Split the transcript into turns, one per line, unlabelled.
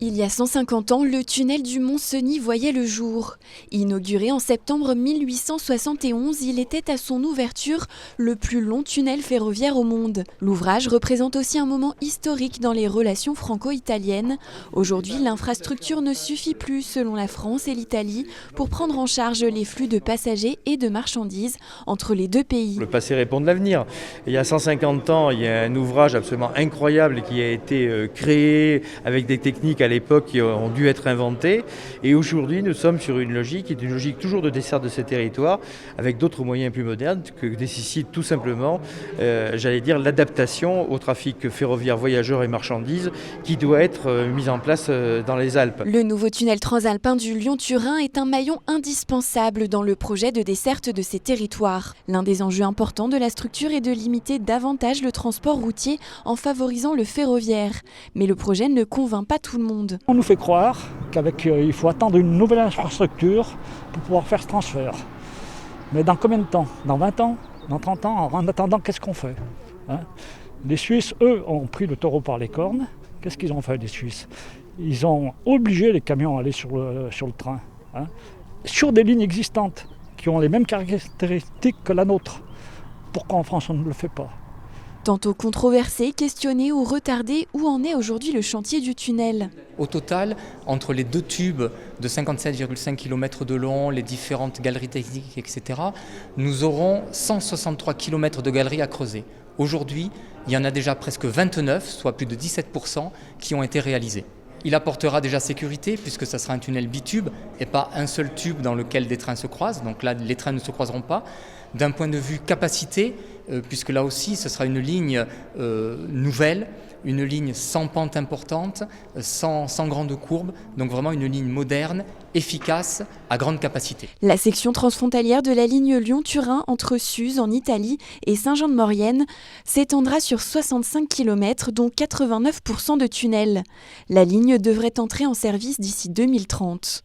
Il y a 150 ans, le tunnel du Mont-Cenis voyait le jour. Inauguré en septembre 1871, il était à son ouverture le plus long tunnel ferroviaire au monde. L'ouvrage représente aussi un moment historique dans les relations franco-italiennes. Aujourd'hui, l'infrastructure ne suffit plus, selon la France et l'Italie, pour prendre en charge les flux de passagers et de marchandises entre les deux pays.
Le passé répond de l'avenir. Il y a 150 ans, il y a un ouvrage absolument incroyable qui a été créé avec des techniques à l'époque qui ont dû être inventées. Et aujourd'hui, nous sommes sur une logique qui est une logique toujours de dessert de ces territoires, avec d'autres moyens plus modernes que nécessite tout simplement, l'adaptation au trafic ferroviaire voyageurs et marchandises qui doit être mis en place dans les Alpes.
Le nouveau tunnel transalpin du Lyon-Turin est un maillon indispensable dans le projet de desserte de ces territoires. L'un des enjeux importants de la structure est de limiter davantage le transport routier en favorisant le ferroviaire. Mais le projet ne convainc pas tout le monde.
On nous fait croire qu'il faut attendre une nouvelle infrastructure pour pouvoir faire ce transfert. Mais dans combien de temps? Dans 20 ans? Dans 30 ans? En attendant, qu'est-ce qu'on fait? Les Suisses, eux, ont pris le taureau par les cornes. Qu'est-ce qu'ils ont fait, les Suisses? Ils ont obligé les camions à aller sur le train, sur des lignes existantes qui ont les mêmes caractéristiques que la nôtre. Pourquoi en France on ne le fait pas?
Tantôt controversé, questionné ou retardé, où en est aujourd'hui le chantier du tunnel?
Au total, entre les deux tubes de 57,5 km de long, les différentes galeries techniques, etc., nous aurons 163 km de galeries à creuser. Aujourd'hui, il y en a déjà presque 29, soit plus de 17%, qui ont été réalisés. Il apportera déjà sécurité puisque ça sera un tunnel bitube et pas un seul tube dans lequel des trains se croisent. Donc là, les trains ne se croiseront pas. D'un point de vue capacité, puisque là aussi, ce sera une ligne nouvelle, une ligne sans pente importante, sans grande courbe. Donc vraiment une ligne moderne, efficace, à grande capacité.
La section transfrontalière de la ligne Lyon-Turin entre Suse en Italie et Saint-Jean-de-Maurienne s'étendra sur 65 km, dont 89% de tunnels. La ligne devrait entrer en service d'ici 2030.